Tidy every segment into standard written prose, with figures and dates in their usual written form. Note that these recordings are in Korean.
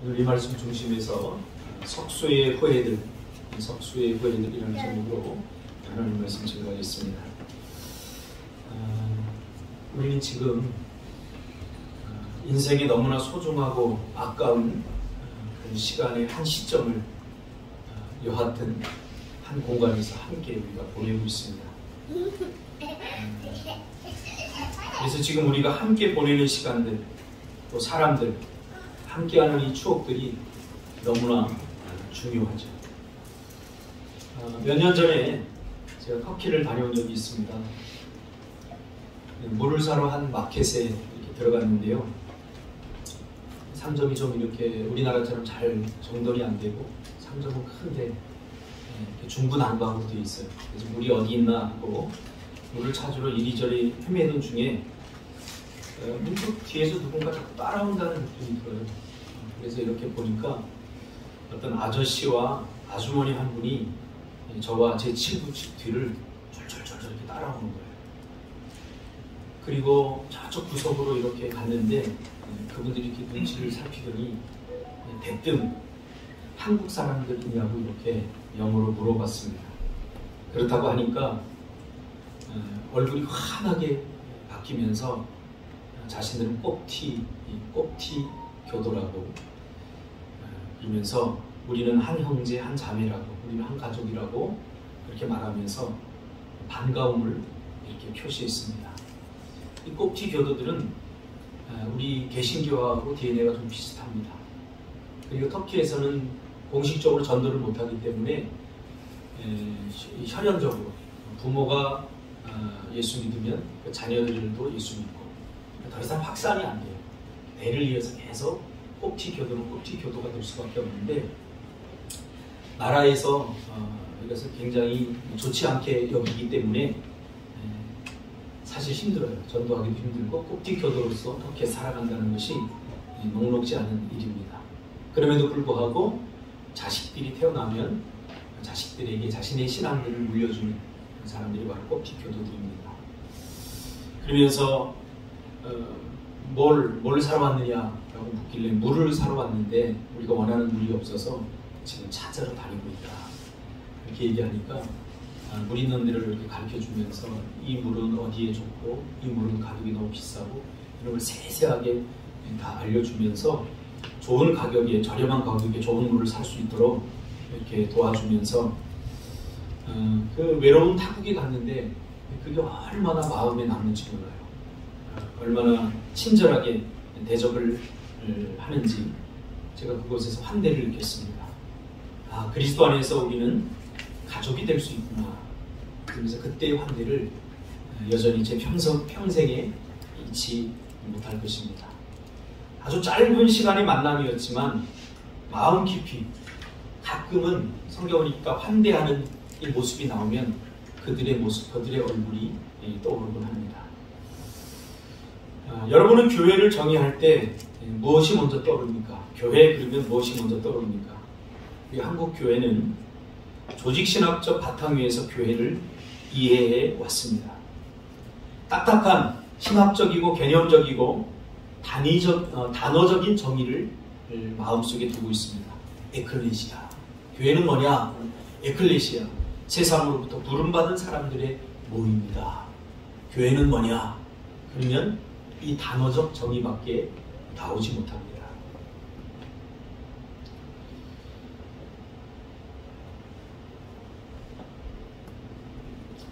오늘 이 말씀 중심에서 석수의 후예들이라는 제목으로 하나님 말씀 전하겠습니다. 우리는 지금 인생에 너무나 소중하고 아까운 그 시간의 한 시점을 여하튼 한 공간에서 함께 우리가 보내고 있습니다. 그래서 지금 우리가 함께 보내는 시간들, 또 사람들, 함께하는 이 추억들이 너무나 중요하죠. 몇 년 전에 제가 터키를 다녀온 적이 있습니다. 물을 사러 한 마켓에 이렇게 들어갔는데요. 상점이 좀 이렇게 우리나라처럼 잘 정돈이 안 되고 상점은 큰데 중구난방으로 되어 있어요. 그래서 물이 어디 있나 하고 물을 찾으러 이리저리 헤매던 중에 문득 뒤에서 누군가 자꾸 따라온다는 느낌이 들어요. 그래서 이렇게 보니까 어떤 아저씨와 아주머니 한 분이 저와 제 친구 집 뒤를 졸졸졸 이렇게 따라오는 거예요. 그리고 저쪽 구석으로 이렇게 갔는데 그분들이 이렇게 눈치를 살피더니 대뜸 한국 사람들이냐고 이렇게 영어로 물어봤습니다. 그렇다고 하니까 얼굴이 환하게 바뀌면서 자신들은 꼽티 교도라고 이러면서 우리는 한 형제 한 자매라고, 우리는 한 가족이라고 그렇게 말하면서 반가움을 이렇게 표시했습니다. 이 꼽티 교도들은 우리 개신교하고 DNA가 좀 비슷합니다. 그리고 터키에서는 공식적으로 전도를 못하기 때문에 혈연적으로 부모가 예수 믿으면 그 자녀들도 예수 믿고 더 이상 확산이 안 돼요. 대를 이어서 계속 꼽티 교도가 될 수밖에 없는데 나라에서 이것을 굉장히 좋지 않게 여기기 때문에 사실 힘들어요. 전도하기도 힘들고 꼽티 교도로서 터키에 살아간다는 것이 녹록지 않은 일입니다. 그럼에도 불구하고 자식들이 태어나면 자식들에게 자신의 신앙들을 물려주는 사람들이 바로 꼽티 교도들입니다. 그러면서 뭘 사러 왔느냐라고 묻길래 물을 사러 왔는데 우리가 원하는 물이 없어서 지금 찾으러 다니고 있다. 이렇게 얘기하니까 물 있는 데를 이렇게 가르쳐주면서 이 물은 어디에 좋고 이 물은 가격이 너무 비싸고 이런 걸 세세하게 다 알려주면서 좋은 가격에, 저렴한 가격에 좋은 물을 살 수 있도록 이렇게 도와주면서 그 외로운 타국에 갔는데 그게 얼마나 마음에 남는지 몰라요. 얼마나 친절하게 대접을 하는지 제가 그곳에서 환대를 느꼈습니다. 아, 그리스도 안에서 우리는 가족이 될 수 있구나. 그러면서 그때의 환대를 여전히 제 평생에 잊지 못할 것입니다. 아주 짧은 시간의 만남이었지만 마음 깊이 가끔은 성경을 읽다 환대하는 이 모습이 나오면 그들의 모습, 그들의 얼굴이 떠오르곤 합니다. 여러분은 교회를 정의할 때 무엇이 먼저 떠오릅니까? 교회 그러면 무엇이 먼저 떠오릅니까? 우리 한국 교회는 조직신학적 바탕 위에서 교회를 이해해 왔습니다. 딱딱한 신학적이고 개념적이고 단어적인 정의를 마음속에 두고 있습니다. 에클레시아. 교회는 뭐냐? 에클레시아. 세상으로부터 부름받은 사람들의 모임이다. 교회는 뭐냐? 그러면 이 단어적 정의밖에 나오지 못합니다.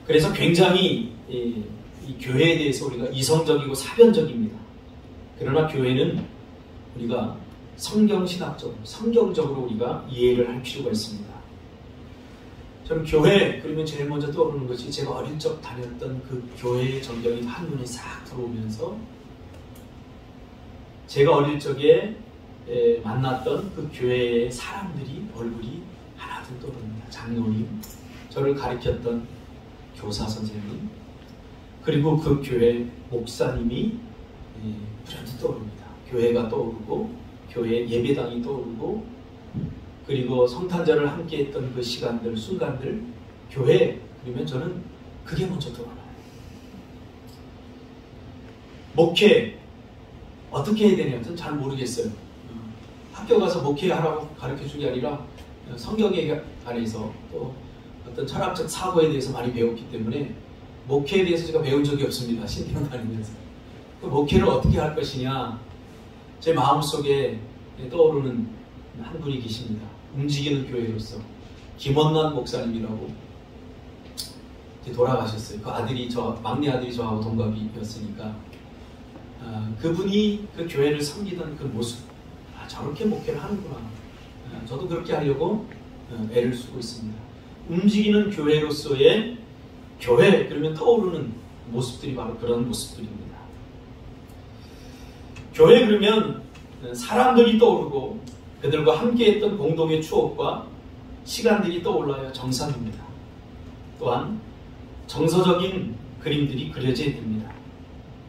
그래서 굉장히 이 교회에 대해서 우리가 이성적이고 사변적입니다. 그러나 교회는 우리가 성경적으로 우리가 이해를 할 필요가 있습니다. 저는 교회 그러면 제일 먼저 떠오르는 것이 제가 어릴 적 다녔던 그 교회의 전경이 한눈에 싹 들어오면서 제가 어릴 적에 만났던 그 교회의 사람들이 얼굴이 하나둘 떠오릅니다. 장로님, 저를 가르쳤던 교사 선생님, 그리고 그 교회 목사님이 불현듯 떠오릅니다. 교회가 떠오르고 교회 예배당이 떠오르고 그리고 성탄절을 함께 했던 그 시간들, 순간들, 교회, 그러면 저는 그게 먼저 떠올라요. 목회, 어떻게 해야 되냐? 저는 잘 모르겠어요. 학교 가서 목회하라고 가르쳐준 게 아니라 성경에 안에서 또 어떤 철학적 사고에 대해서 많이 배웠기 때문에 목회에 대해서 제가 배운 적이 없습니다. 신대원 다니면서. 그 목회를 어떻게 할 것이냐, 제 마음속에 떠오르는 한 분이 계십니다. 움직이는 교회로서 김원난 목사님이라고 이제 돌아가셨어요. 그 아들이 막내 아들이 저하고 동갑이었으니까 그분이 그 교회를 섬기던 그 모습, 저렇게 목회를 하는구나. 저도 그렇게 하려고 애를 쓰고 있습니다. 움직이는 교회로서의 교회, 그러면 떠오르는 모습들이 바로 그런 모습들입니다. 교회 그러면 사람들이 떠오르고 그들과 함께했던 공동의 추억과 시간들이 떠올라야 정상입니다. 또한 정서적인 그림들이 그려져야 됩니다.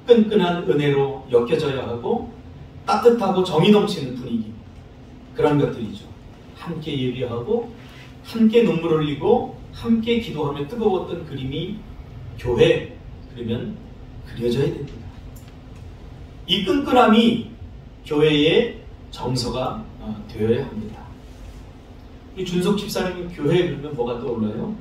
끈끈한 은혜로 엮여져야 하고 따뜻하고 정이 넘치는 분위기, 그런 것들이죠. 함께 예배하고 함께 눈물 흘리고 함께 기도하며 뜨거웠던 그림이 교회, 그러면 그려져야 됩니다. 이 끈끈함이 교회의 정서가 되어야 합니다. 우리 준석 집사님 교회 그러면 뭐가 떠올라요?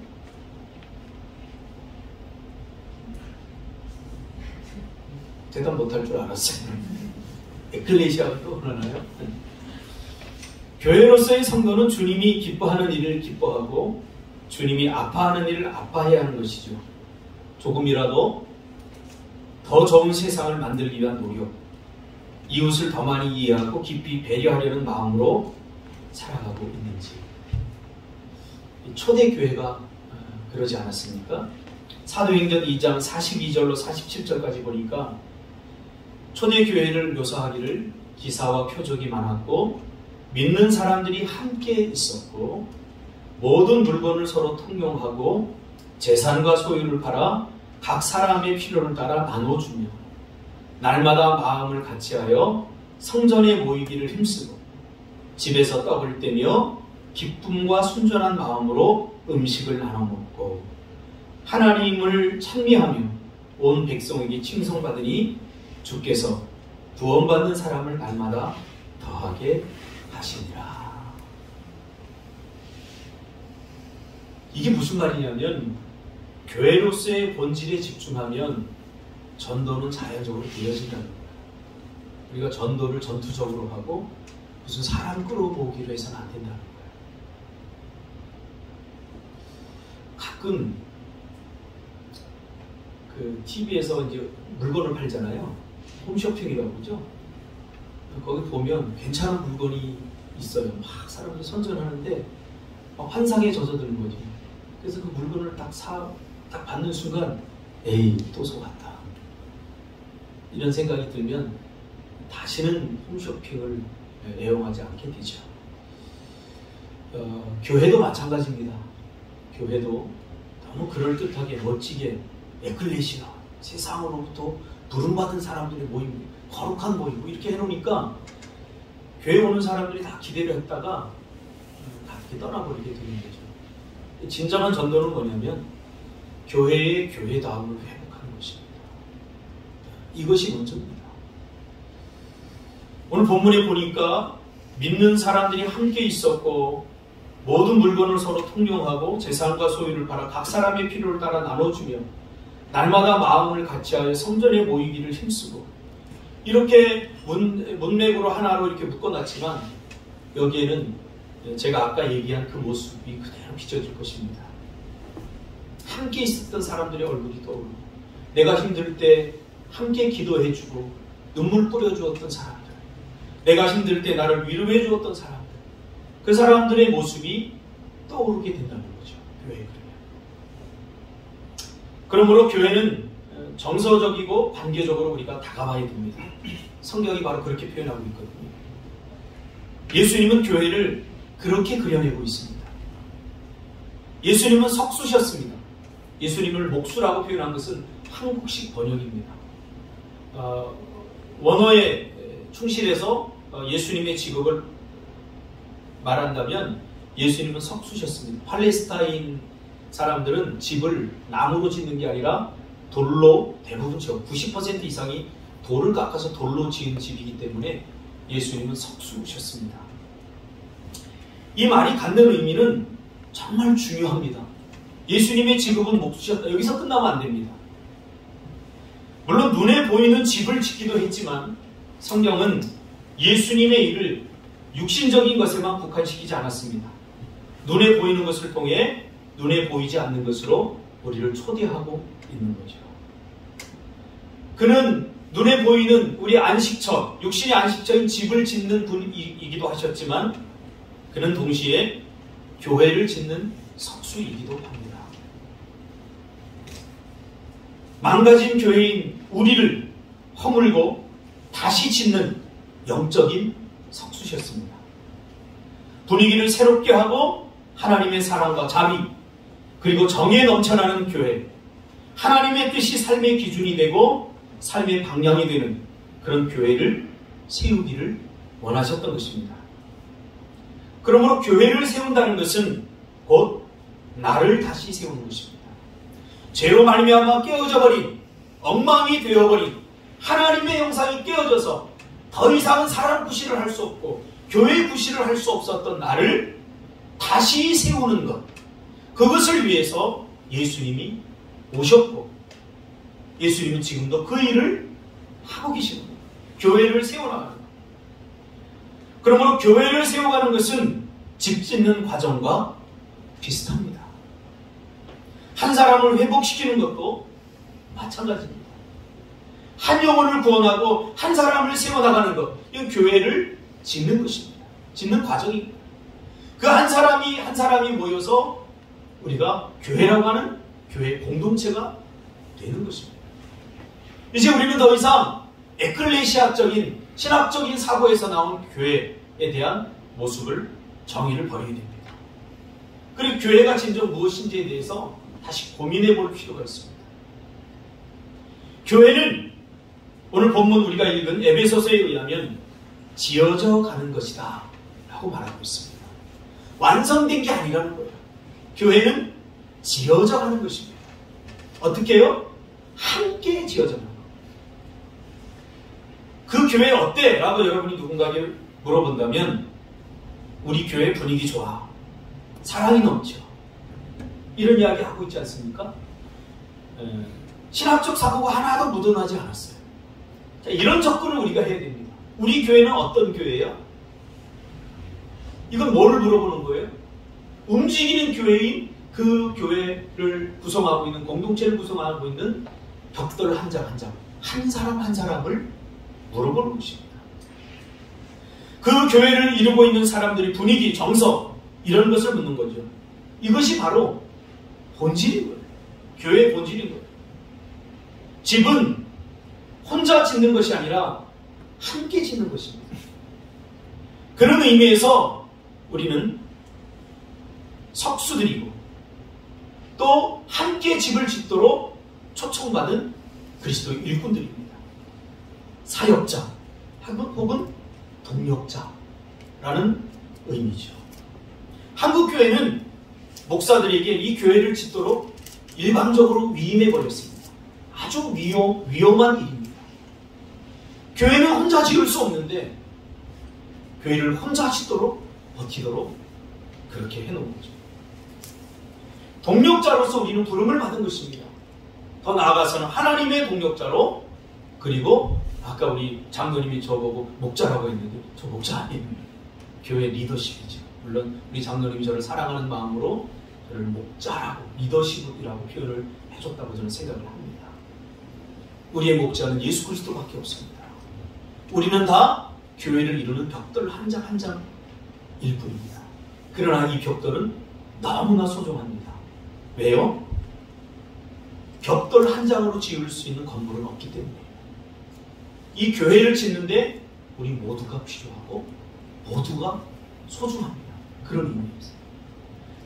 대답 못할 줄 알았어요. 에클레시아가 떠오르나요? 교회로서의 성도는 주님이 기뻐하는 일을 기뻐하고 주님이 아파하는 일을 아파해야 하는 것이죠. 조금이라도 더 좋은 세상을 만들기 위한 노력, 이웃을 더 많이 이해하고 깊이 배려하려는 마음으로 살아가고 있는지. 초대교회가 그러지 않았습니까? 사도행전 2장 42절로 47절까지 보니까 초대교회를 묘사하기를 기사와 표적이 많았고 믿는 사람들이 함께 있었고 모든 물건을 서로 통용하고 재산과 소유를 팔아 각 사람의 필요를 따라 나눠주며 날마다 마음을 같이하여 성전에 모이기를 힘쓰고 집에서 떡을 떼며 기쁨과 순전한 마음으로 음식을 나눠 먹고 하나님을 찬미하며 온 백성에게 칭송받으니 주께서 구원받는 사람을 날마다 더하게 하시니라. 이게 무슨 말이냐면 교회로서의 본질에 집중하면 전도는 자연적으로 되어진다는 거예요. 우리가 전도를 전투적으로 하고 무슨 사람 끌어모으기로 해서는 안 된다는 거예요. 가끔 그 TV에서 이제 물건을 팔잖아요. 홈쇼핑이라고 그러죠. 거기 보면 괜찮은 물건이 있어요. 막 사람들이 선전하는데 막 환상에 젖어드는 거죠. 그래서 그 물건을 딱 받는 순간 에이 또 속았다 이런 생각이 들면 다시는 홈쇼핑을 애용하지 않게 되죠. 교회도 마찬가지입니다. 교회도 너무 그럴듯하게 멋지게 에클레시아, 세상으로부터 부름받은 사람들의 모임, 거룩한 모임 이렇게 해놓으니까 교회 오는 사람들이 다 기대를 했다가 다 이렇게 떠나버리게 되는 거죠. 진정한 전도는 뭐냐면 교회의 교회다움을 회복하는 것입니다. 이것이 먼저입니다. 오늘 본문에 보니까 믿는 사람들이 함께 있었고 모든 물건을 서로 통용하고 재산과 소유를 팔아 각 사람의 필요를 따라 나눠주며 날마다 마음을 같이하여 성전에 모이기를 힘쓰고 이렇게 문맥으로 하나로 이렇게 묶어놨지만 여기에는 제가 아까 얘기한 그 모습이 그대로 비춰질 것입니다. 함께 있었던 사람들의 얼굴이 떠오르고 내가 힘들 때 함께 기도해주고 눈물 뿌려주었던 사람들, 내가 힘들 때 나를 위로해 주었던 사람들, 그 사람들의 모습이 떠오르게 된다는 거죠. 교회에 그러므로 교회는 정서적이고 관계적으로 우리가 다가와야 됩니다. 성경이 바로 그렇게 표현하고 있거든요. 예수님은 교회를 그렇게 그려내고 있습니다. 예수님은 석수셨습니다. 예수님을 목수라고 표현한 것은 한국식 번역입니다. 원어에 충실해서 예수님의 직업을 말한다면 예수님은 석수셨습니다. 팔레스타인 사람들은 집을 나무로 짓는 게 아니라 돌로 대부분 지어 90% 이상이 돌을 깎아서 돌로 지은 집이기 때문에 예수님은 석수셨습니다. 이 말이 갖는 의미는 정말 중요합니다. 예수님의 직업은 목수셨다. 여기서 끝나면 안 됩니다. 물론 눈에 보이는 집을 짓기도 했지만 성경은 예수님의 일을 육신적인 것에만 국한시키지 않았습니다. 눈에 보이는 것을 통해 눈에 보이지 않는 것으로 우리를 초대하고 있는 거죠. 그는 눈에 보이는 우리 안식처, 육신의 안식처인 집을 짓는 분이기도 하셨지만 그는 동시에 교회를 짓는 석수이기도 합니다. 망가진 교회인 우리를 허물고 다시 짓는 영적인 석수셨습니다. 분위기를 새롭게 하고 하나님의 사랑과 자비 그리고 정의에 넘쳐나는 교회, 하나님의 뜻이 삶의 기준이 되고 삶의 방향이 되는 그런 교회를 세우기를 원하셨던 것입니다. 그러므로 교회를 세운다는 것은 곧 나를 다시 세우는 것입니다. 죄로 말미암아 깨어져 버린, 엉망이 되어버린 하나님의 형상이 깨어져서 더 이상은 사람 구실을 할 수 없고 교회 구실을 할 수 없었던 나를 다시 세우는 것, 그것을 위해서 예수님이 오셨고 예수님은 지금도 그 일을 하고 계십니다. 교회를 세워나가는 것. 그러므로 교회를 세워가는 것은 집 짓는 과정과 비슷합니다. 한 사람을 회복시키는 것도 마찬가지입니다. 한 영혼을 구원하고 한 사람을 세워나가는 것, 이건 교회를 짓는 것입니다. 짓는 과정입니다. 그 한 사람이 모여서 우리가 교회라고 하는 교회 공동체가 되는 것입니다. 이제 우리는 더 이상 에클레시아적인 신학적인 사고에서 나온 교회에 대한 모습을 정의를 버려야 됩니다. 그리고 교회가 진정 무엇인지에 대해서 다시 고민해 볼 필요가 있습니다. 교회는 오늘 본문 우리가 읽은 에베소서에 의하면 지어져 가는 것이다 라고 말하고 있습니다. 완성된 게 아니라는 거예요. 교회는 지어져 가는 것입니다. 어떻게 해요? 함께 지어져 가는 거예요. 그 교회 어때? 라고 여러분이 누군가에게 물어본다면 우리 교회 분위기 좋아, 사랑이 넘쳐, 이런 이야기 하고 있지 않습니까? 신학적 사고가 하나도 묻어나지 않았어요. 자, 이런 접근을 우리가 해야 됩니다. 우리 교회는 어떤 교회예요? 이건 뭐를 물어보는 거예요? 움직이는 교회인 그 교회를 구성하고 있는, 공동체를 구성하고 있는 벽돌 한 장 한 장, 한 사람 한 사람을 물어보는 것입니다. 그 교회를 이루고 있는 사람들의 분위기, 정서, 이런 것을 묻는 거죠. 이것이 바로 본질인 거예요. 교회의 본질인 거예요. 집은 혼자 짓는 것이 아니라 함께 짓는 것입니다. 그런 의미에서 우리는 석수들이고 또 함께 집을 짓도록 초청받은 그리스도의 일꾼들입니다. 사역자 혹은 동력자라는 의미죠. 한국교회는 목사들에게 이 교회를 짓도록 일방적으로 위임해 버렸습니다. 아주 위험한 일입니다. 교회는 혼자 지을 수 없는데 교회를 혼자 짓도록 버티도록 그렇게 해놓은 거죠. 동력자로서 우리는 부름을 받은 것입니다. 더 나아가서는 하나님의 동력자로, 그리고 아까 우리 장로님이 저보고 목자라고 했는데 저 목자 아니에요. 교회 리더십이죠. 물론 우리 장로님이 저를 사랑하는 마음으로 저를 목자라고, 리더십이라고 표현을 해줬다고 저는 생각을 합니다. 우리의 목자는 예수 그리스도밖에 없습니다. 우리는 다 교회를 이루는 벽돌 한 장 한 장일 뿐입니다. 그러나 이 벽돌은 너무나 소중합니다. 왜요? 벽돌 한 장으로 지을 수 있는 건물은 없기 때문이에요. 이 교회를 짓는데 우리 모두가 필요하고 모두가 소중합니다. 그런 의미입니다.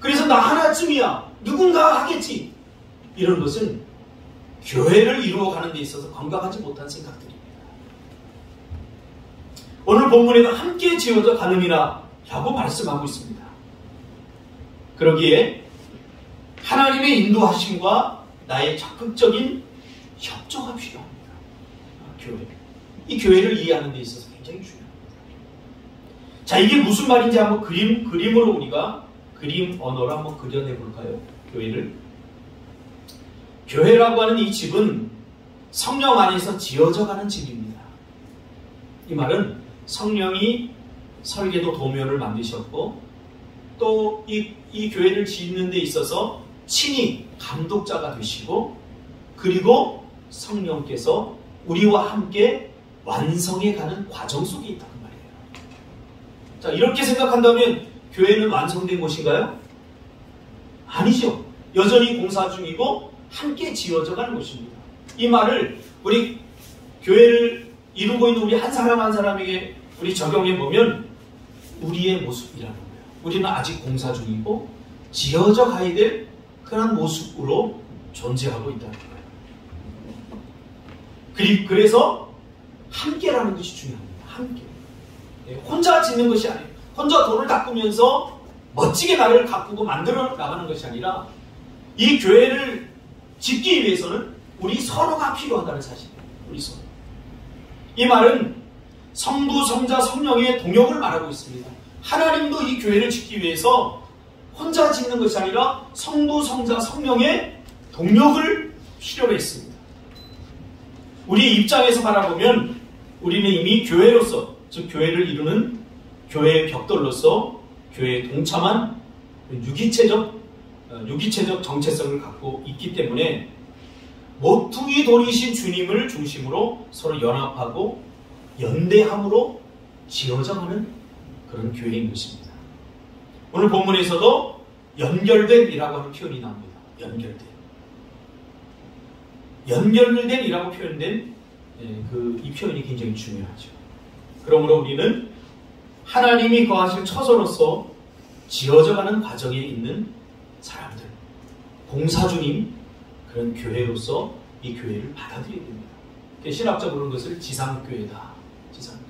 그래서 나 하나쯤이야, 누군가 하겠지, 이런 것은 교회를 이루어가는 데 있어서 건강하지 못한 생각들입니다. 오늘 본문에도 함께 지어져 가느니라 라고 말씀하고 있습니다. 그러기에 하나님의 인도하심과 나의 적극적인 협조가 필요합니다. 교회. 이 교회를 이해하는 데 있어서 굉장히 중요합니다. 자, 이게 무슨 말인지 한번 그림으로 우리가 그림 언어로 한번 그려내 볼까요? 교회를. 교회라고 하는 이 집은 성령 안에서 지어져가는 집입니다. 이 말은 성령이 설계도 도면을 만드셨고 또 이 교회를 짓는 데 있어서 친히 감독자가 되시고 그리고 성령께서 우리와 함께 완성해가는 과정 속에 있다는 말이에요. 자, 이렇게 생각한다면 교회는 완성된 곳인가요? 아니죠. 여전히 공사 중이고 함께 지어져가는 곳입니다. 이 말을 우리 교회를 이루고 있는 우리 한 사람 한 사람에게 우리 적용해 보면 우리의 모습이라는 거예요. 우리는 아직 공사 중이고 지어져 가야 될 그런 모습으로 존재하고 있다는 거예요. 그래서 함께라는 것이 중요합니다. 함께. 혼자 짓는 것이 아니에요. 혼자 돈을 닦으면서 멋지게 나를 가꾸고 만들어 나가는 것이 아니라 이 교회를 짓기 위해서는 우리 서로가 필요하다는 사실이에요. 우리 서로. 이 말은 성부, 성자, 성령의 동역을 말하고 있습니다. 하나님도 이 교회를 짓기 위해서 혼자 짓는 것이 아니라 성부, 성자, 성령의 동역을 필요로 했습니다. 우리 입장에서 바라보면 우리는 이미 교회로서, 즉 교회를 이루는 교회의 벽돌로서 교회에 동참한 유기체적 정체성을 갖고 있기 때문에 모퉁이 돌이신 주님을 중심으로 서로 연합하고 연대함으로 지어져가는 그런 교회인 것입니다. 오늘 본문에서도 연결된이라고 하는 표현이 나옵니다. 연결된이라고 표현된 이 표현이 굉장히 중요하죠. 그러므로 우리는 하나님이 거하실 처소로서 지어져가는 과정에 있는 사람들, 공사 중인 그런 교회로서 이 교회를 받아들여야 됩니다. 신학적으로는 그것을 지상교회다. 지상교회.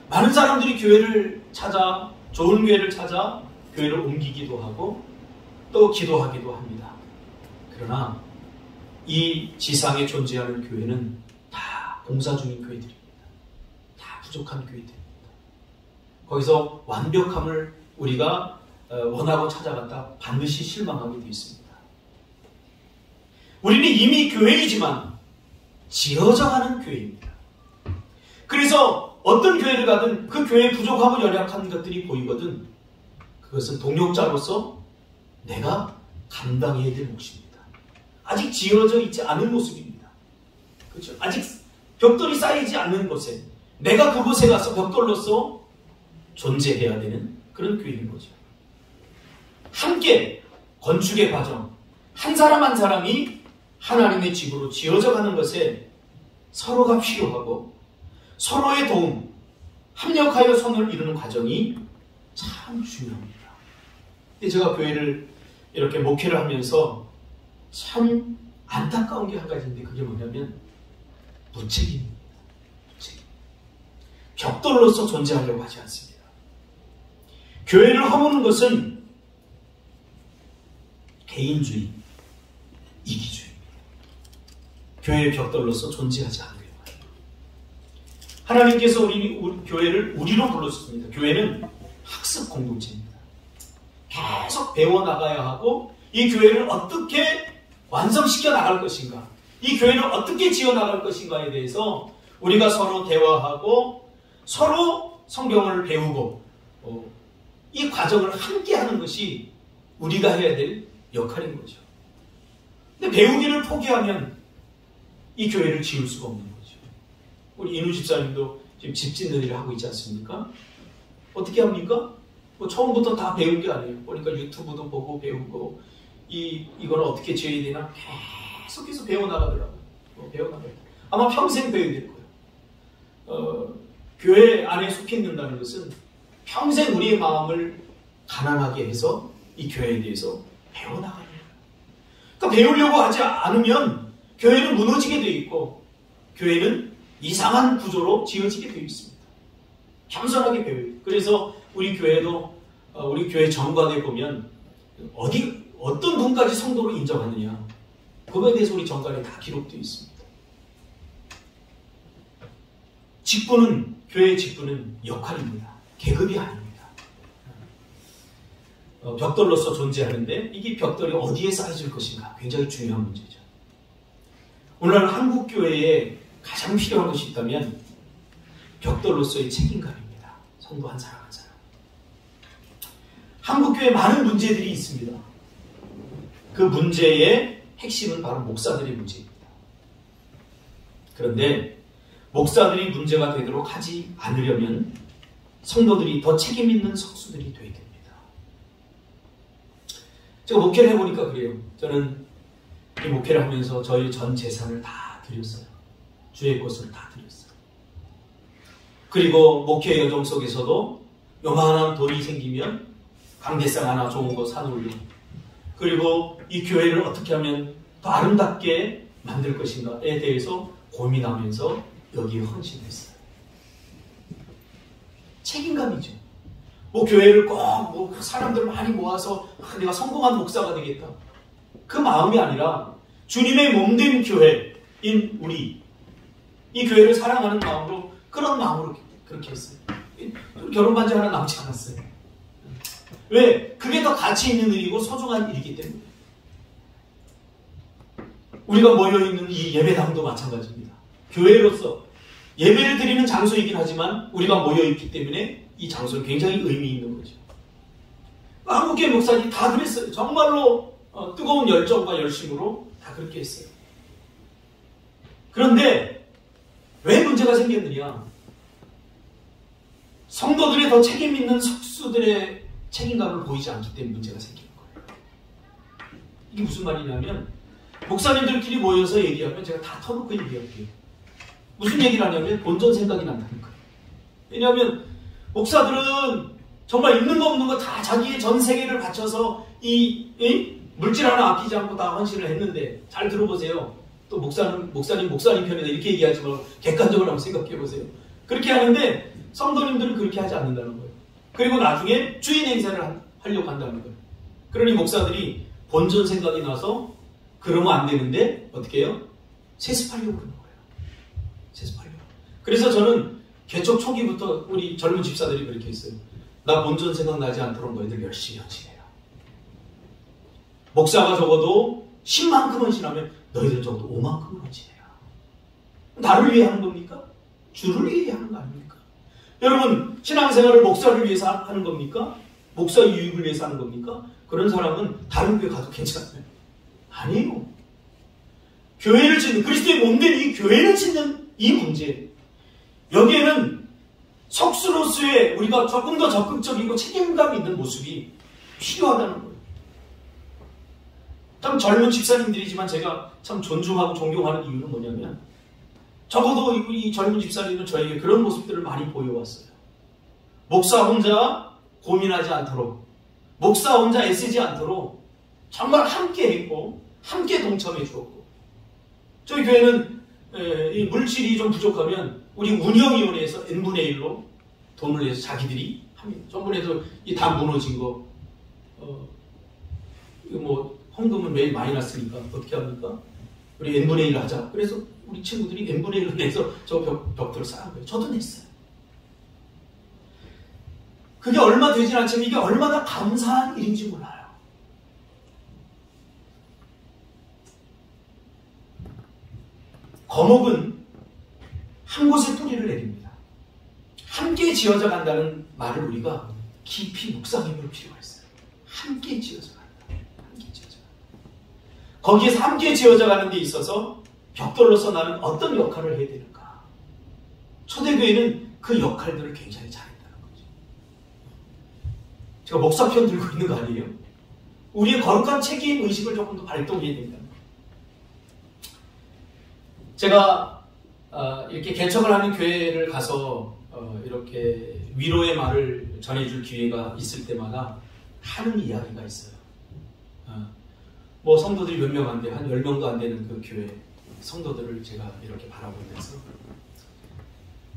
많은 사람들이 교회를 찾아, 좋은 교회를 찾아 교회를 옮기기도 하고 또 기도하기도 합니다. 그러나 이 지상에 존재하는 교회는 다 공사 중인 교회들입니다. 다 부족한 교회들입니다. 거기서 완벽함을 우리가 원하고 찾아갔다 반드시 실망하게 되어 있습니다. 우리는 이미 교회이지만 지어져가는 교회입니다. 그래서 어떤 교회를 가든 그 교회의 부족하고 연약한 것들이 보이거든 그것은 동역자로서 내가 감당해야 될 몫입니다. 아직 지어져 있지 않은 모습입니다. 그렇죠? 아직 벽돌이 쌓이지 않는 곳에 내가 그곳에 가서 벽돌로서 존재해야 되는 그런 교회인 거죠. 함께 건축의 과정, 한 사람 한 사람이 하나님의 집으로 지어져 가는 것에 서로가 필요하고 서로의 도움, 합력하여 선을 이루는 과정이 참 중요합니다. 제가 교회를 이렇게 목회를 하면서 참 안타까운 게 한 가지인데 그게 뭐냐면 무책임입니다. 무책임. 벽돌로서 존재하려고 하지 않습니다. 교회를 허무는 것은 개인주의, 이기주의입니다. 교회의 벽돌로서 존재하지 않으려고 해요. 하나님께서 우리 교회를 우리로 불렀습니다. 교회는 학습 공동체입니다. 계속 배워나가야 하고 이 교회를 어떻게 완성시켜 나갈 것인가, 이 교회를 어떻게 지어나갈 것인가에 대해서 우리가 서로 대화하고 서로 성경을 배우고 이 과정을 함께 하는 것이 우리가 해야 될 역할인 거죠. 근데 배우기를 포기하면 이 교회를 지을 수가 없는 거죠. 우리 인우 집사님도 지금 집 짓는 일을 하고 있지 않습니까? 어떻게 합니까? 처음부터 다 배운 게 아니에요. 그러니까 유튜브도 보고 배우고 이거는 어떻게 지어야 되나 계속해서 배워나가더라고요. 배워나가요. 아마 평생 배워야 될 거예요. 교회 안에 속해 있는다는 것은 평생 우리의 마음을 가난하게 해서 이 교회에 대해서 배워나가는 거예요. 그러니까 배우려고 하지 않으면 교회는 무너지게 되어 있고 교회는 이상한 구조로 지어지게 되어 있습니다. 겸손하게 배워야 돼요. 그래서 우리 교회도 우리 교회 정관에 보면 어떤 분까지 성도로 인정하느냐 그거에 대해서 우리 정관에 다 기록되어 있습니다. 직분은 교회의 직분은 역할입니다. 계급이 아닙니다. 벽돌로서 존재하는데 이게 벽돌이 어디에 쌓여질 것인가 굉장히 중요한 문제죠. 오늘날 한국 교회에 가장 필요한 것이 있다면 벽돌로서의 책임감입니다. 성도 한 사람 한 사람. 한국 교회에 많은 문제들이 있습니다. 그 문제의 핵심은 바로 목사들의 문제입니다. 그런데 목사들이 문제가 되도록 하지 않으려면 성도들이 더 책임 있는 석수들이 되어야 됩니다. 제가 목회를 해보니까 그래요. 저는 이 목회를 하면서 저희 전 재산을 다 드렸어요. 주의 것을 다 드렸어요. 그리고 목회 여정 속에서도 요만한 돈이 생기면 강대상 하나 좋은 거 사놓으려. 그리고 이 교회를 어떻게 하면 더 아름답게 만들 것인가에 대해서 고민하면서 여기에 헌신했어요. 책임감이죠. 뭐 교회를 꼭 사람들 많이 모아서 내가 성공한 목사가 되겠다. 그 마음이 아니라 주님의 몸된 교회인 우리, 이 교회를 사랑하는 마음으로, 그런 마음으로 그렇게 했어요. 결혼 반지 하나 남지 않았어요. 왜? 그게 더 가치 있는 일이고 소중한 일이기 때문에. 우리가 모여있는 이 예배당도 마찬가지입니다. 교회로서 예배를 드리는 장소이긴 하지만 우리가 모여있기 때문에 이 장소는 굉장히 의미 있는 거죠. 한국교회 목사님이 다 그랬어요. 정말로 뜨거운 열정과 열심으로 다 그렇게 했어요. 그런데 왜 문제가 생겼느냐? 성도들의 더 책임 있는 석수들의 책임감을 보이지 않기 때문에 문제가 생기는 거예요. 이게 무슨 말이냐면 목사님들끼리 모여서 얘기하면 제가 다 터놓고 얘기할게요. 무슨 얘기를 하냐면 본전 생각이 난다는 거예요. 왜냐하면 목사들은 정말 있는 거 없는 거 다 자기의 전 세계를 바쳐서 이 물질 하나 아끼지 않고 다 헌신을 했는데, 잘 들어보세요. 또 목사님 편이다 이렇게 얘기하지 말고 객관적으로 한번 생각해 보세요. 그렇게 하는데 성도님들은 그렇게 하지 않는다는 거예요. 그리고 나중에 주인 행세를 하려고 한다는 거예요. 그러니 목사들이 본전 생각이 나서 그러면 안 되는데 어떻게 해요? 세습하려고 그러는 거예요. 세습하려고. 그래서 저는 개척 초기부터 우리 젊은 집사들이 그렇게 했어요. 나 본전 생각나지 않도록 너희들 열심히 헌신해라. 목사가 적어도 10만큼 헌신하면 너희들 적어도 5만큼을 헌신해라. 나를 위해 하는 겁니까? 주를 위해 하는 거 아닙니까? 여러분, 신앙생활을 목사를 위해서 하는 겁니까? 목사 유익을 위해서 하는 겁니까? 그런 사람은 다른 교회 가도 괜찮아요. 아니에요. 교회를 짓는, 그리스도의 몸된 이 교회를 짓는 이 문제, 여기에는 석수로서의 우리가 조금 더 적극적이고 책임감 있는 모습이 필요하다는 거예요. 참 젊은 집사님들이지만 제가 참 존중하고 존경하는 이유는 뭐냐면, 적어도 이 젊은 집사님은 저에게 그런 모습들을 많이 보여왔어요. 목사 혼자 고민하지 않도록, 목사 혼자 애쓰지 않도록 정말 함께 했고 함께 동참해 주었고, 저희 교회는 이 물질이 좀 부족하면 우리 운영위원회에서 n분의 1로 돈을 내서 자기들이 합니다. 저번에도 이 다 무너진 거 이거 뭐 헌금은 매일 많이 났으니까 어떻게 합니까? 우리 n분의 1 하자. 그래서 우리 친구들이 n분의 1로 내서 저 벽돌을 쌓은 거예요. 저도 냈어요. 그게 얼마 되진 않지만 이게 얼마나 감사한 일인지 몰라요. 거목은 한 곳에 뿌리를 내립니다. 함께 지어져 간다는 말을 우리가 깊이 묵상해 볼 필요가 있어요. 함께 지어져 간다. 함께 지어져 간다. 거기에서 함께 지어져 가는 데 있어서 벽돌로서 나는 어떤 역할을 해야 되는가? 초대교회는 그 역할들을 굉장히 잘했다는 거죠. 제가 목사 편 들고 있는 거 아니에요? 우리의 거룩한 책임 의식을 조금 더 발동해야 된다. 제가 이렇게 개척을 하는 교회를 가서 이렇게 위로의 말을 전해줄 기회가 있을 때마다 하는 이야기가 있어요. 뭐 성도들이 몇 명 안 돼, 한 10명도 안 되는 그 교회 성도들을 제가 이렇게 바라보면서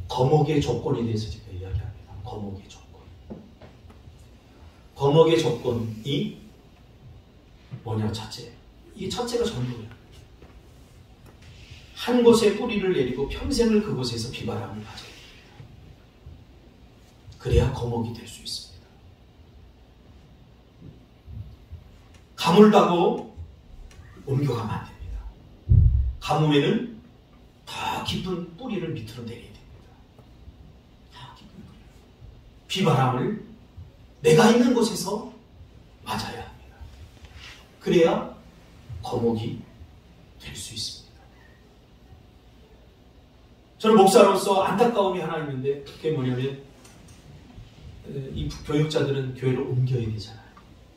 거목의 조건에 대해서 제가 이야기합니다. 거목의 조건. 거목의 조건이 뭐냐? 첫째. 이 첫째가 전부예요. 한 곳에 뿌리를 내리고 평생을 그곳에서 비바람을 가져야 됩니다. 그래야 거목이 될 수 있습니다. 가물다고 옮겨가면 안 됩니다. 가뭄에는 더 깊은 뿌리를 밑으로 내려야 됩니다. 더 깊은 뿌리. 비바람을 내가 있는 곳에서 맞아야 합니다. 그래야 거목이 될 수 있습니다. 저는 목사로서 안타까움이 하나 있는데 그게 뭐냐면 이 교육자들은 교회를 옮겨야 되잖아요.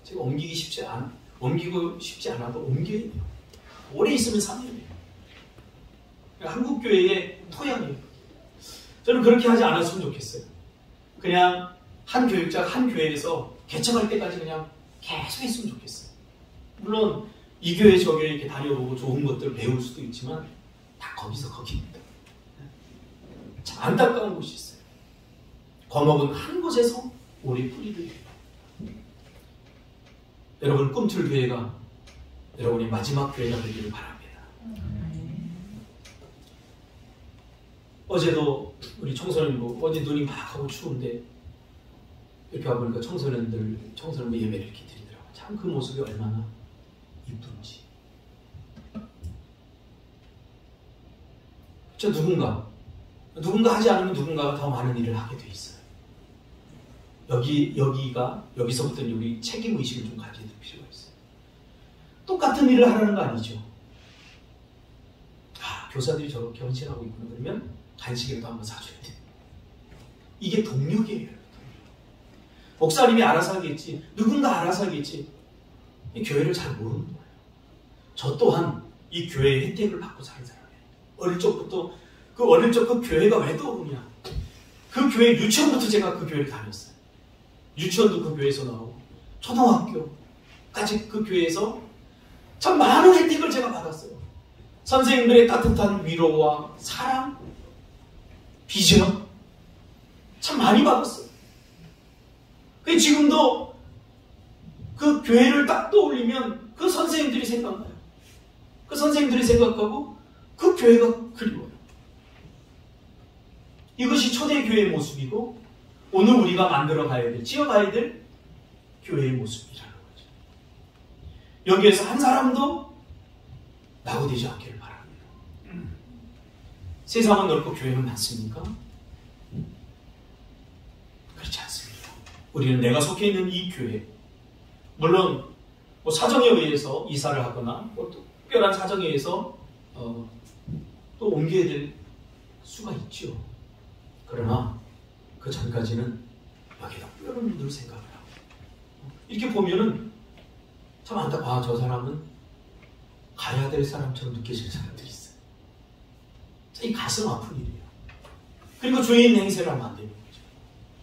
제가 옮기고 싶지 않아도 옮겨야 돼요. 오래 있으면 3년이에요. 한국 교회의 토양이에요. 저는 그렇게 하지 않았으면 좋겠어요. 그냥 한 교육자 한 교회에서 개척할 때까지 그냥 계속 했으면 좋겠어요. 물론 이 교회 저 교회 이렇게 다녀보고 좋은 것들을 배울 수도 있지만 다 거기서 거기입니다. 참 안타까운 곳이 있어요. 거목은 한 곳에서 오래 뿌리를 해요. 여러분 꿈틀 교회가 여러분의 마지막 교회가 되기를 바랍니다. 어제도 우리 청소년부 어제 눈이 막 하고 추운데 이렇게 와보니까 청소년부 예배를 이렇게 드리더라고요. 참 그 모습이 얼마나 이쁜지. 저 누군가 하지 않으면 누군가가 더 많은 일을 하게 돼 있어요. 여기서부터는 우리 책임의식을 좀 가져야 될 필요가 있어요. 똑같은 일을 하라는 거 아니죠. 교사들이 저렇게 헌신하고 있구나 그러면 간식이라도 한번 사줘야 돼요. 이게 동력이에요. 목사님이 알아서 하겠지, 누군가 알아서 하겠지. 이 교회를 잘 모르는 거예요. 저 또한 이 교회의 혜택을 받고 사는 사람이에요. 어릴 적부터 그 교회가 왜 떠오르냐. 그 교회 유치원부터 제가 그 교회를 다녔어요. 유치원도 그 교회에서 나오고 초등학교까지 그 교회에서 참 많은 혜택을 제가 받았어요. 선생님들의 따뜻한 위로와 사랑, 비전 참 많이 받았어요. 지금도 그 교회를 딱 떠올리면 그 선생님들이 생각나요. 그 선생님들이 생각하고 그 교회가 그리워요. 이것이 초대교회의 모습이고 오늘 우리가 만들어가야 될, 지어가야 될 교회의 모습이라는 거죠. 여기에서 한 사람도 낙오되지 않기를 바랍니다. 세상은 넓고 교회는 많습니까? 그렇지 않습니다. 우리는 내가 속해 있는 이 교회, 물론 사정에 의해서 이사를 하거나 특별한 사정에 의해서 또 옮겨야 될 수가 있죠. 그러나 그 전까지는 여기다 뼈를 늘 생각을 하고 이렇게 보면은 참 안타까워. 저 사람은 가야 될 사람처럼 느껴지는 사람들이 있어요. 이 가슴 아픈 일이에요. 그리고 주인 행세를 하면 안 되는 거죠.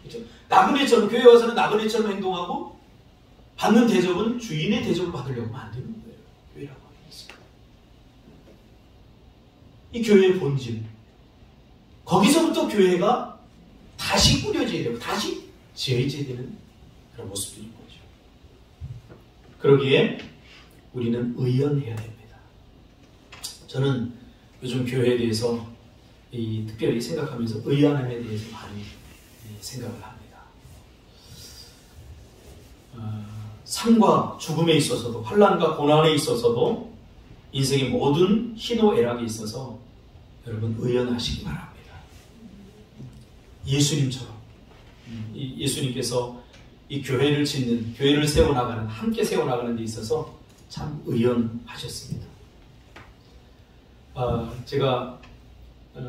그렇죠? 나그네처럼, 교회 와서는 나그네처럼 행동하고 받는 대접은 주인의 대접을 받으려고 하면 안 되는 거예요. 교회라고 하는 것은. 이 교회의 본질, 거기서부터 교회가 다시 꾸려져야 되고 다시 지어져야 되는 그런 모습들인 거죠. 그러기에 우리는 의연해야 됩니다. 저는 요즘 교회에 대해서 특별히 생각하면서 의연함에 대해서 많이 생각을 합니다. 삶과 죽음에 있어서도, 환난과 고난에 있어서도, 인생의 모든 희노애락에 있어서 여러분 의연하시기 바랍니다. 예수님처럼 예수님께서 이 교회를 짓는, 교회를 세워나가는, 함께 세워나가는 데 있어서 참 의연하셨습니다. 제가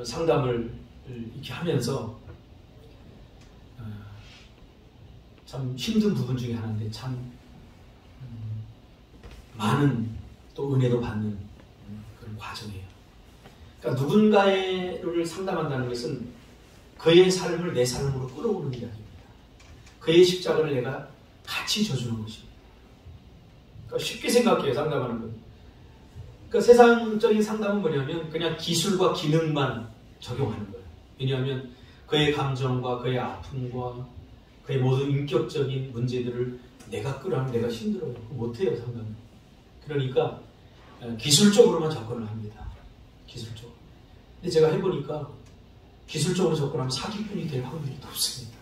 상담을 이렇게 하면서 참 힘든 부분 중에 하나인데 참 많은 또 은혜도 받는 그런 과정이에요. 그러니까 누군가를 상담한다는 것은 그의 삶을 내 삶으로 끌어오는 게 아닙니다. 그의 십자가를 내가 같이 져주는 것입니다. 그러니까 쉽게 생각해요, 상담하는 건. 그러니까 세상적인 상담은 뭐냐면 그냥 기술과 기능만 적용하는 거예요. 왜냐하면 그의 감정과 그의 아픔과 그의 모든 인격적인 문제들을 내가 끌어하면 내가 힘들어요. 못해요, 상담은. 그러니까 기술적으로만 접근을 합니다. 기술적으로. 근데 제가 해보니까 기술적으로 접근하면 사기꾼이 될 확률이 높습니다.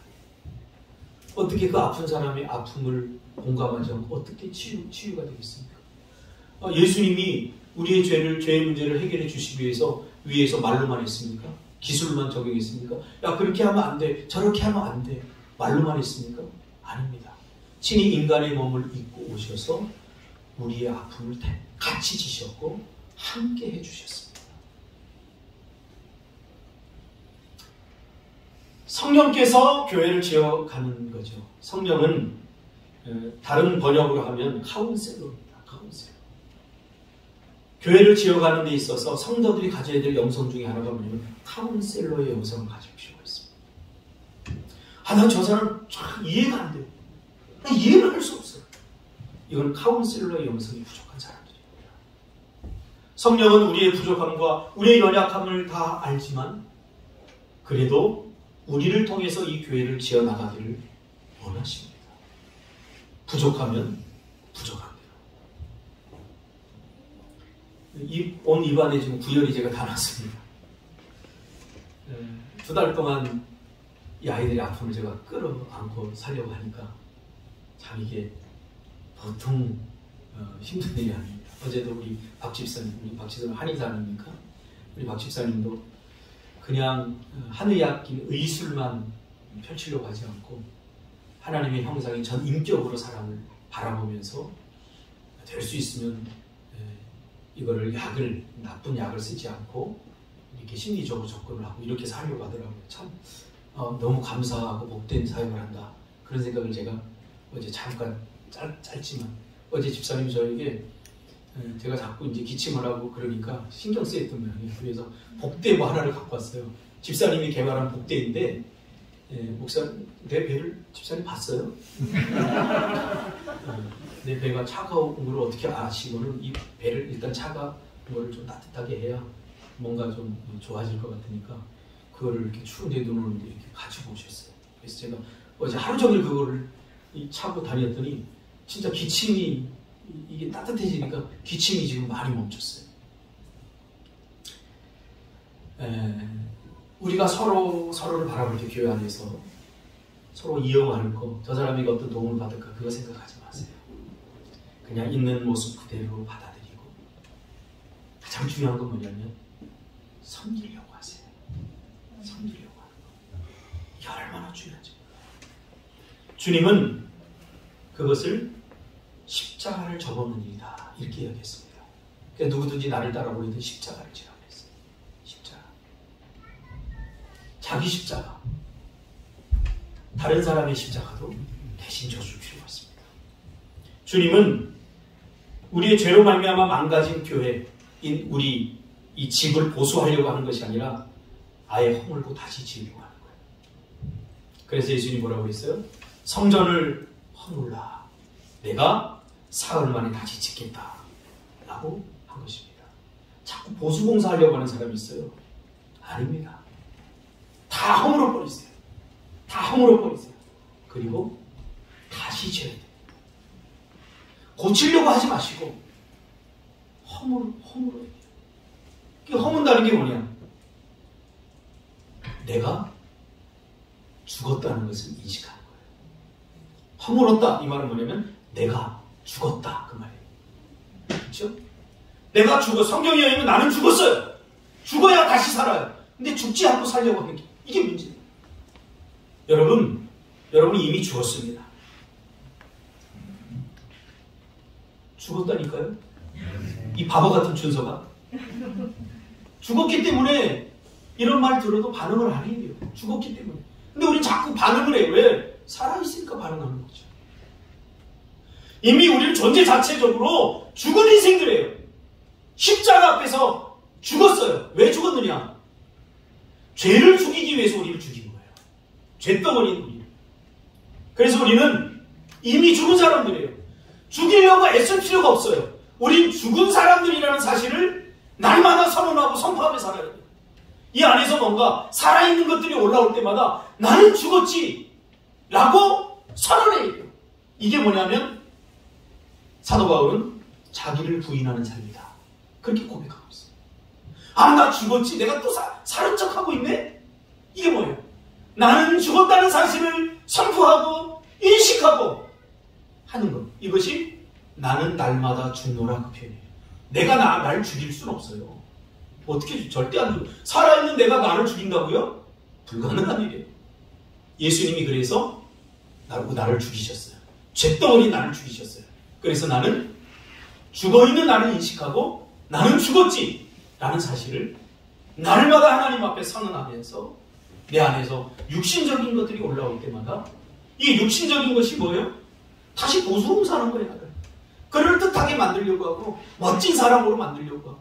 어떻게 그 아픈 사람의 아픔을 공감하지 않고 어떻게 치유가 되겠습니까? 예수님이 우리의 죄의 문제를 해결해 주시기 위해서 말로만 했습니까? 기술만 적용했습니까? 야, 그렇게 하면 안 돼, 저렇게 하면 안 돼, 말로만 했습니까? 아닙니다. 친히 인간의 몸을 입고 오셔서 우리의 아픔을 같이 지셨고 함께 해주셨습니다. 성령께서 교회를 지어가는 거죠. 성령은 다른 번역으로 하면 카운셀러입니다. 카운셀러. 교회를 지어가는 데 있어서 성도들이 가져야 될 영성 중에 하나가 뭐냐면 카운셀러의 영성을 가질 필요가 있습니다. 난 저 사람 참 이해가 안 돼요. 난 이해를 할 수 없어요. 이건 카운셀러의 영성이 부족한 사람들입니다. 성령은 우리의 부족함과 우리의 연약함을 다 알지만 그래도 우리를 통해서 이 교회를 지어나가기를 원하십니다. 부족하면 부족합니다. 온 입안에 지금 구열이 제가 다 났습니다. 2달 동안 이 아이들의 아픔을 제가 끌어안고 살려고 하니까 참 이게 보통 힘든 일이 아닙니다. 어제도 우리 박 집사님 한의사 아닙니까? 우리 박 집사님도 그냥 한의학인 의술만 펼치려고 하지 않고 하나님의 형상인 전 인격으로 사람을 바라보면서 될 수 있으면 이거를 나쁜 약을 쓰지 않고 이렇게 심리적으로 접근을 하고 이렇게 살려고 하더라고요. 참 너무 감사하고 복된 사역을 한다. 그런 생각을 제가 어제 잠깐 짧지만 어제 집사님이 저에게 제가 자꾸 이제 기침을 하고 그러니까 신경 쓰였던 모양이에요. 그래서 복대 뭐 하나를 갖고 왔어요. 집사님이 개발한 복대인데 목사님 내 배를 집사님 봤어요? 내 배가 차가운 걸 어떻게 아시고는 이 배를 일단 차가운 거를 좀 따뜻하게 해야 뭔가 좀 좋아질 것 같으니까 그거를 이렇게 추운 데 놓는데 이렇게 가지고 오셨어요. 그래서 제가 어제 하루 종일 그거를 차고 다녔더니 진짜 기침이 이게 따뜻해지니까 기침이 지금 많이 멈췄어요. 우리가 서로를 바라볼 때 교회 안에서 서로 이용하는 거, 저 사람에게 어떤 도움을 받을까 그거 생각하지 마세요. 그냥 있는 모습 그대로 받아들이고 가장 중요한 건 뭐냐면 섬기려고 하세요. 섬기려고 하는 거. 이게 얼마나 중요한지. 주님은 그것을 십자가를 접어먹는 일이다 이렇게 이야기했습니다. 그러니까 누구든지 나를 따라오려든 십자가를 지라고 했어요. 십자가. 자기 십자가. 다른 사람의 십자가도 대신 져줄 필요가 있습니다. 주님은 우리의 죄로 말미암아 망가진 교회인 우리 이 집을 보수하려고 하는 것이 아니라 아예 허물고 다시 지으려고 하는 거예요. 그래서 예수님이 뭐라고 했어요? 성전을 허물라. 내가 사흘 만에 다시 짓겠다. 라고 한 것입니다. 자꾸 보수공사하려고 하는 사람이 있어요. 아닙니다. 다 허물어 버리세요. 다 허물어 버리세요. 그리고 다시 지어야 돼요. 고치려고 하지 마시고 허물어야 돼요. 허문다는 게 뭐냐? 내가 죽었다는 것을 인식하는 거예요. 허물었다 이 말은 뭐냐면 내가 죽었다 그 말이에요. 그렇죠? 내가 성경에 의하면 나는 죽었어요. 죽어야 다시 살아요. 근데 죽지 않고 살려고 하는 게 이게 문제예요. 여러분이 이미 죽었습니다. 죽었다니까요? 이 바보 같은 준서가 죽었기 때문에 이런 말 들어도 반응을 안 해요. 죽었기 때문에. 근데 우린 자꾸 반응을 해요. 왜? 살아있으니까 반응하는 거죠. 이미 우리는 존재 자체적으로 죽은 인생들이에요. 십자가 앞에서 죽었어요. 왜 죽었느냐? 죄를 죽이기 위해서 우리를 죽인 거예요. 죄덩어리인 우리를. 그래서 우리는 이미 죽은 사람들이에요. 죽이려고 애쓸 필요가 없어요. 우린 죽은 사람들이라는 사실을 날마다 선언하고 선포하며 살아야 돼요. 이 안에서 뭔가 살아있는 것들이 올라올 때마다 나는 죽었지 라고 선언해야 돼요. 이게 뭐냐면 사도 바울은 자기를 부인하는 삶이다. 그렇게 고백하고 있어요. 나 죽었지. 내가 또 사는 척하고 있네? 이게 뭐예요? 나는 죽었다는 사실을 선포하고 인식하고 하는 것. 이것이 나는 날마다 죽노라 그 표현이에요. 내가 나를 죽일 수는 없어요. 어떻게 절대 안 죽여. 살아있는 내가 나를 죽인다고요? 불가능한 일이에요. 예수님이 그래서 나를 죽이셨어요. 죄덩어리 나를 죽이셨어요. 그래서 나는 죽어있는 나를 인식하고 나는 죽었지 라는 사실을 날마다 하나님 앞에 선언하면서 내 안에서 육신적인 것들이 올라올 때마다 이 육신적인 것이 뭐예요? 다시 보수공사하는 거예요. 나를. 그럴듯하게 만들려고 하고 멋진 사람으로 만들려고 하고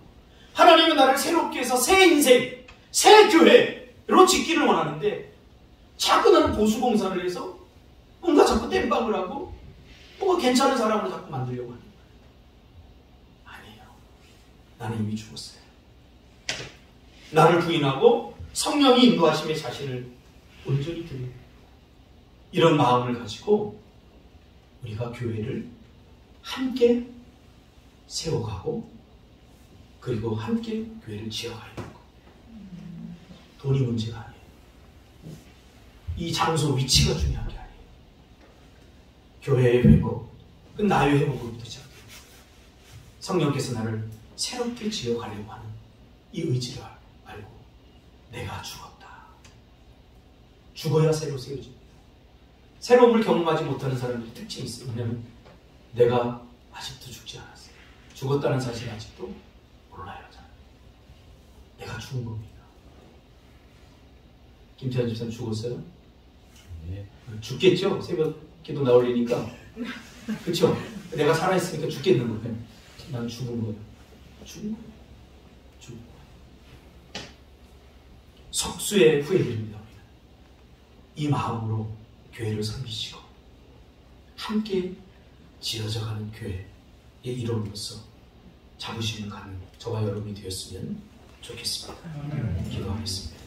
하나님은 나를 새롭게 해서 새 인생, 새 교회로 짓기를 원하는데 자꾸 나는 보수공사를 해서 뭔가 자꾸 땜빵을 하고 뭔가 괜찮은 사람으로 자꾸 만들려고 하는 거예요. 아니에요. 나는 이미 죽었어요. 나를 부인하고 성령이 인도하심에 자신을 온전히 드립니다. 이런 마음을 가지고 우리가 교회를 함께 세워가고 그리고 함께 교회를 지어가야 되는 거. 돈이 문제가 아니에요. 이 장소 위치가 중요한 게 아니에요. 교회의 회복, 그 나의 회복으로부터 시작돼요. 성령께서 나를 새롭게 지어가려고 하는 이 의지를 알고 내가 죽었다. 죽어야 새로 세워집니다. 새로움을 경험하지 못하는 사람들이 특징이 있어요. 왜냐하면 내가 아직도 죽지 않았어요. 죽었다는 사실을 아직도 몰라요. 내가 죽은 겁니다. 김태환 집사님 죽었어요? 네. 죽겠죠? 새벽 기도 나올리니까. 그렇죠? 내가 살아있으니까 죽겠는 거예요. 난 죽은 거예요. 죽은 거예요. 죽은 거예요. 석수의 후예들입니다. 이 마음으로 교회를 섬기시고 함께 지어져가는 교회의 이름으로서 자부심을 갖는 저와 여러분이 되었으면 좋겠습니다. 기도하겠습니다.